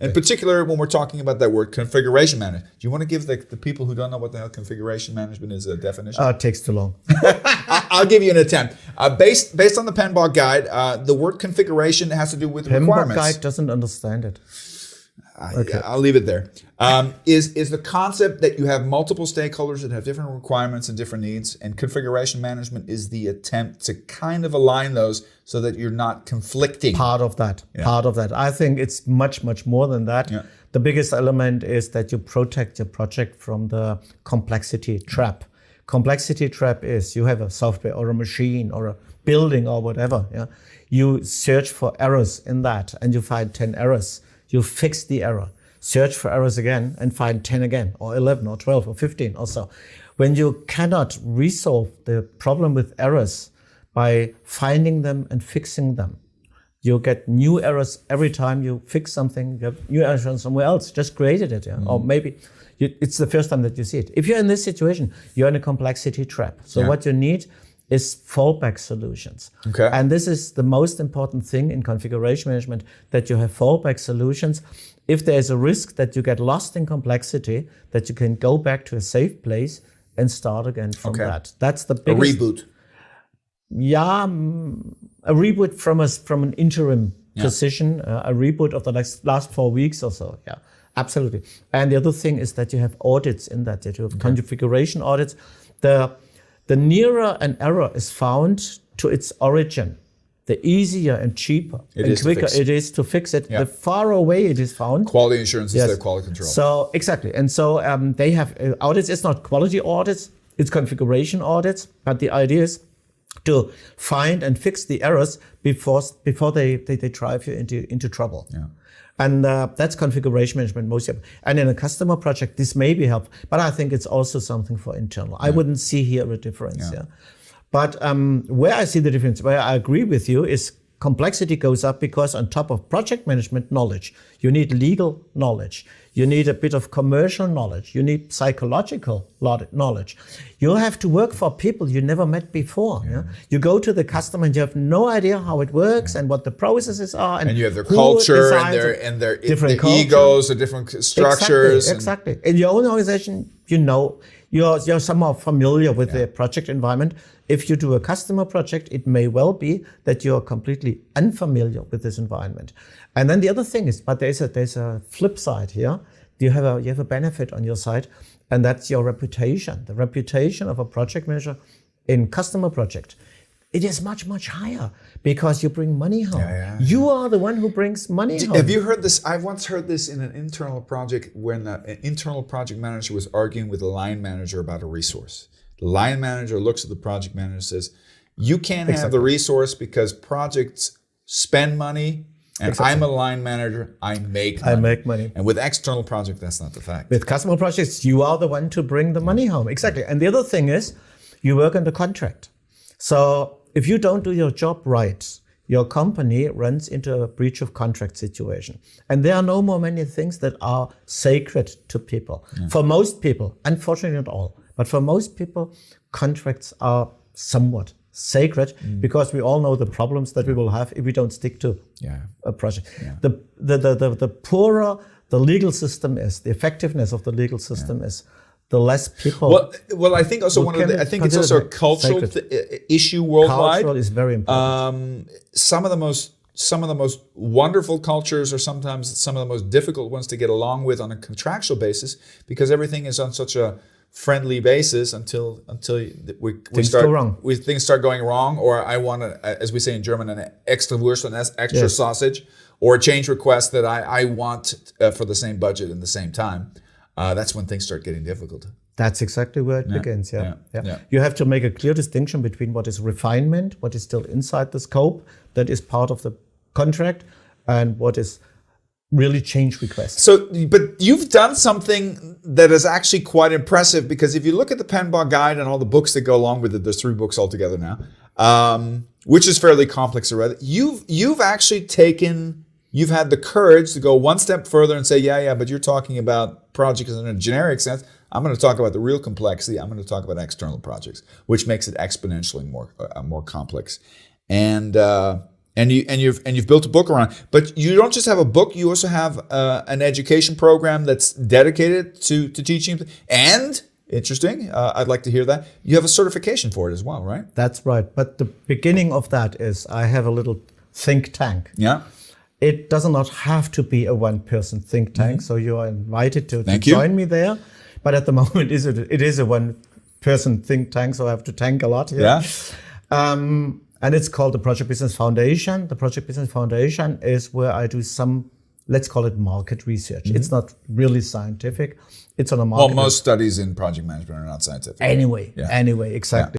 In particular, when we're talking about that word configuration management, do you want to give the people who don't know what the hell configuration management is a definition? It takes too long. I'll give you an attempt. Based on the PMBOK guide, the word configuration has to do with requirements. PMBOK guide doesn't understand it. Okay. I'll leave it there. Is the concept that you have multiple stakeholders that have different requirements and different needs, and configuration management is the attempt to kind of align those so that you're not conflicting. Part of that. I think it's much, much more than that. Yeah. The biggest element is that you protect your project from the complexity trap. Complexity trap is you have a software or a machine or a building or whatever. Yeah? You search for errors in that and you find 10 errors. You fix the error, search for errors again and find 10 again, or 11 or 12 or 15 or so. When you cannot resolve the problem with errors by finding them and fixing them, you get new errors every time you fix something. You have new errors somewhere else, just created it. Yeah? Or maybe it's the first time that you see it. If you're in this situation, you're in a complexity trap. So what you need is fallback solutions. Okay. And this is the most important thing in configuration management, that you have fallback solutions. If there is a risk that you get lost in complexity, that you can go back to a safe place and start again from that. That's the biggest... A reboot. Yeah, a reboot from an interim position, a reboot of the last 4 weeks or so. Yeah, absolutely. And the other thing is that you have audits in that you have configuration audits. The nearer an error is found to its origin, the easier and cheaper and quicker it is to fix it. The far away it is found. Quality assurance is their quality control. So exactly, and so they have audits. It's not quality audits; it's configuration audits. But the idea is to find and fix the errors before they drive you into trouble. Yeah. And that's configuration management mostly. And in a customer project, this may be helpful, but I think it's also something for internal. I wouldn't see here a difference. Yeah. But where I see the difference, where I agree with you, is complexity goes up because on top of project management knowledge, you need legal knowledge. You need a bit of commercial knowledge. You need psychological knowledge. You have to work for people you never met before. Yeah. You go to the customer and you have no idea how it works and what the processes are. And you have their culture and their egos, the different structures. Exactly. In your own organization, you're somehow familiar with the project environment. If you do a customer project, it may well be that you're completely unfamiliar with this environment. And then the other thing is, but there's a flip side here. You have a benefit on your side, and that's your reputation. The reputation of a project manager in customer project, it is much, much higher because you bring money home. You are the one who brings money home. Have you heard this? I once heard this in an internal project when an internal project manager was arguing with a line manager about a resource. The line manager looks at the project manager and says, you can't have the resource because projects spend money, and I'm a line manager, I make money. And with external projects, that's not the fact. With customer projects, you are the one to bring the money home. Exactly. And the other thing is, you work under contract. So if you don't do your job right, your company runs into a breach of contract situation. And there are no more many things that are sacred to people. Yeah. For most people, unfortunately not all, but for most people, contracts are somewhat sacred because we all know the problems that we will have if we don't stick to a project. Yeah. The poorer the legal system is, the effectiveness of the legal system is, the less people. Well, I think also I think it's also a cultural issue worldwide. Cultural is very important. Some of the most wonderful cultures are sometimes some of the most difficult ones to get along with on a contractual basis because everything is on such a friendly basis until things start going wrong, or I want to, as we say in German, an extra Wurst, an extra sausage, or a change request that I want for the same budget in the same time. That's when things start getting difficult. That's exactly where it begins. Yeah. You have to make a clear distinction between what is refinement, what is still inside the scope, that is part of the contract, and what is really change requests. So, but you've done something that is actually quite impressive, because if you look at the PMBOK guide and all the books that go along with it, there's 3 books altogether now, which is fairly complex already. You've actually you've had the courage to go one step further and say, but you're talking about projects in a generic sense. I'm going to talk about the real complexity. I'm going to talk about external projects, which makes it exponentially more complex. And And you've built a book around it. But you don't just have a book, you also have an education program that's dedicated to teaching. And, interesting, I'd like to hear that, you have a certification for it as well, right? That's right. But the beginning of that is I have a little think tank. Yeah. It does not have to be a one-person think tank, so you are invited to join me there. But at the moment, it is a one-person think tank, so I have to tank a lot here. Yeah. And it's called the Project Business Foundation. The Project Business Foundation is where I do some, let's call it market research. It's not really scientific. It's on a market. Well, most studies in project management are not scientific. Anyway, exactly.